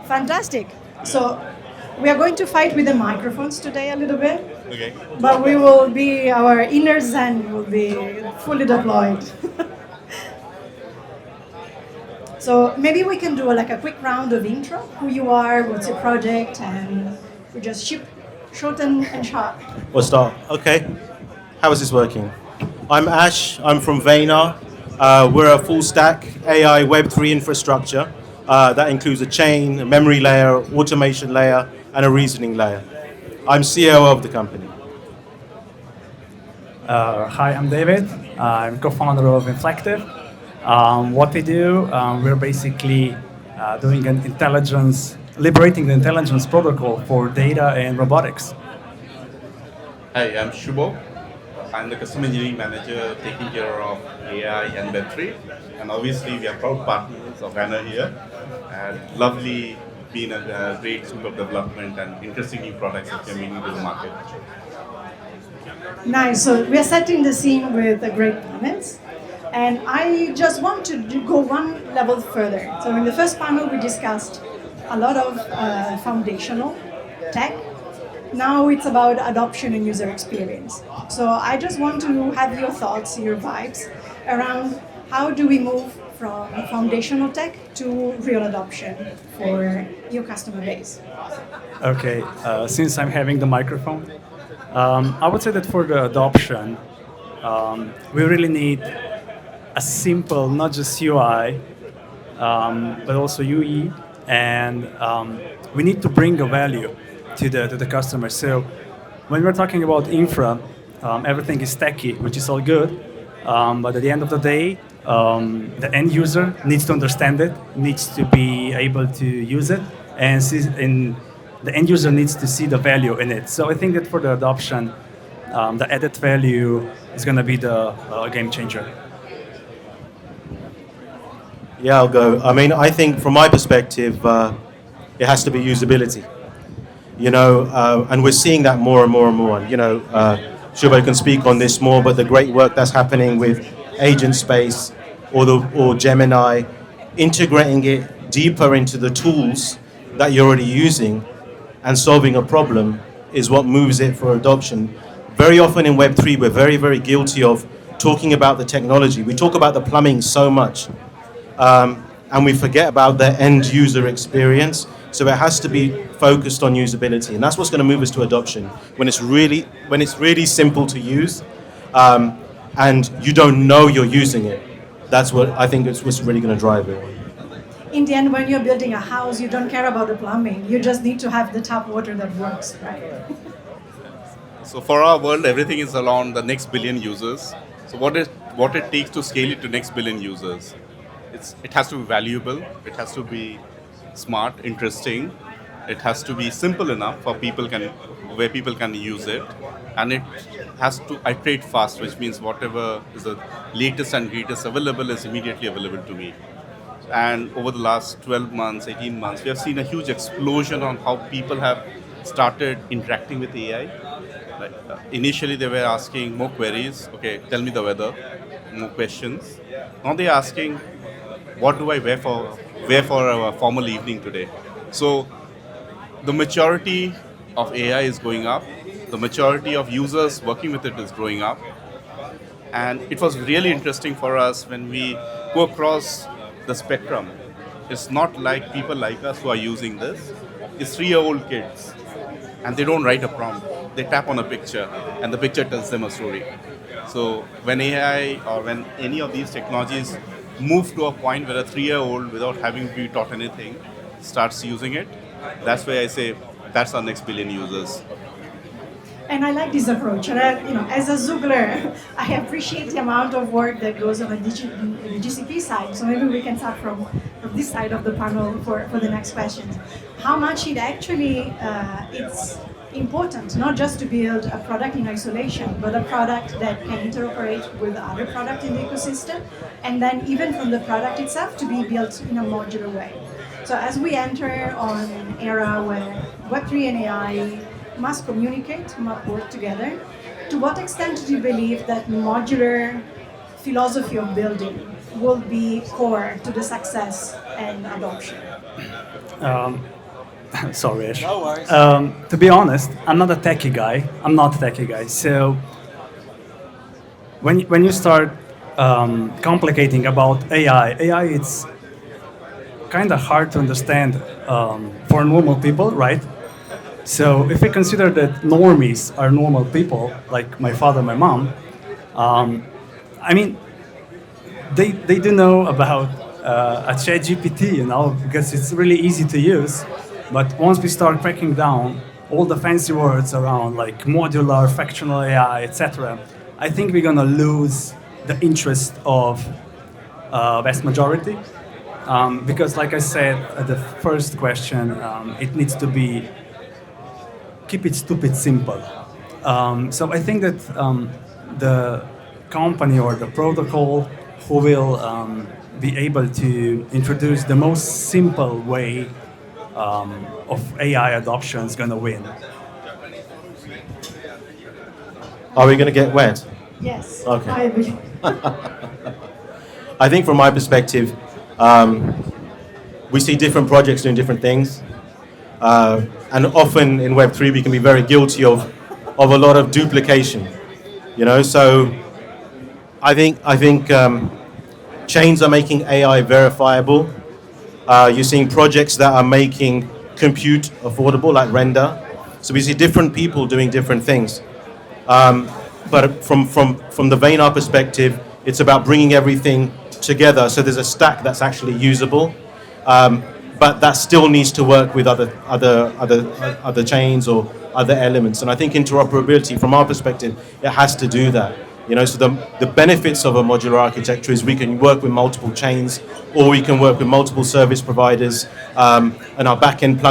Fantastic. So we are going to fight with the microphones today a little bit, Okay. but our inner Zen will be fully deployed. So maybe we can do like a quick round of intro, who you are, what's your project, and we just ship short and sharp. We'll start. Okay. How is this working? I'm Ash. I'm from Vanar. We're a full stack AI Web3 infrastructure that includes a chain, a memory layer, automation layer, and a reasoning layer. I'm CEO of the company. Hi, I'm David. I'm co-founder of Inflectiv. What we do, we're basically doing an liberating the intelligence protocol for data and robotics. Hi, I'm Shubho. I'm the customer engineering manager taking care of AI and Web3. And obviously, we are proud partners of Vanar here. And lovely being a great school of development and interesting new products that we're bringing to the market. Nice. So we are setting the scene with the great comments. And I just want to go one level further. So in the first panel, we discussed a lot of foundational tech. Now it's about adoption and user experience. So I just want to have your thoughts, your vibes around how do we move from foundational tech to real adoption for your customer base. Okay, since I'm having the microphone, I would say that for the adoption, we really need a simple, not just UI, but also UE, and we need to bring a value to the customer. So when we're talking about infra, everything is techy, which is all good, but at the end of the day, the end user needs to understand it, needs to be able to use it, and the end user needs to see the value in it. So I think that for the adoption, the added value is going to be the game changer. Yeah, I'll go. I mean, I think from my perspective, it has to be usability. And we're seeing that more and more and more. Shubho can speak on this more, but the great work that's happening with Agent Space or Gemini, integrating it deeper into the tools that you're already using and solving a problem is what moves it for adoption. Very often in Web3, we're very, very guilty of talking about the technology. We talk about the plumbing so much, and we forget about the end user experience. So it has to be focused on usability, and that's what's going to move us to adoption. When it's really simple to use, and you don't know you're using it, that's what I think is what's really going to drive it. In the end, when you're building a house, you don't care about the plumbing. You just need to have the tap water that works, right? So for our world, everything is around the next billion users. So what it takes to scale it to next billion users? It has to be valuable. It has to be smart, interesting. It has to be simple enough where people can use it, and it has to iterate fast, which means whatever is the latest and greatest available is immediately available to me. And over the last 12 months, 18 months, we have seen a huge explosion on how people have started interacting with AI. Like, initially, they were asking more queries. Okay, tell me the weather. More questions. Now they're asking, what do I wear for a formal evening today? So the maturity of AI is going up. The maturity of users working with it is growing up. And it was really interesting for us when we go across the spectrum. It's not like people like us who are using this. It's 3-year-old kids, and they don't write a prompt. They tap on a picture, and the picture tells them a story. So when AI or when any of these technologies move to a point where a 3-year-old, without having to be taught anything, starts using it, that's where I say that's our next billion users. And I like this approach. And as a Zoogler, I appreciate the amount of work that goes on the GCP side. So maybe we can start from this side of the panel for the next questions. How much it actually it's important, not just to build a product in isolation, but a product that can interoperate with other products in the ecosystem, and then even from the product itself to be built in a modular way. So as we enter on an era where Web3 and AI must communicate, must work together, to what extent do you believe that modular philosophy of building will be core to the success and adoption? Sorry, Ash. To be honest, I'm not a techie guy. I'm not a techie guy. So when you start complicating about AI, it's kind of hard to understand for normal people, right? So if we consider that normies are normal people, like my father, my mom, I mean, they do know about a chat GPT, because it's really easy to use. But once we start cracking down all the fancy words around like modular, fractional AI, etc., I think we're gonna lose the interest of vast majority. Because like I said at the first question, it needs to be keep it stupid simple. So I think that the company or the protocol who will be able to introduce the most simple way of AI adoption is going to win. Are we going to get wet? Yes. Okay. I agree. I think from my perspective, we see different projects doing different things. And often in Web3, we can be very guilty of a lot of duplication. So I think chains are making AI verifiable. You're seeing projects that are making compute affordable, like Render. So we see different people doing different things. But from the Vanar perspective, it's about bringing everything together so there's a stack that's actually usable. But that still needs to work with other chains or other elements. And I think interoperability, from our perspective, it has to do that. So the benefits of a modular architecture is we can work with multiple chains, or we can work with multiple service providers, and our backend plugs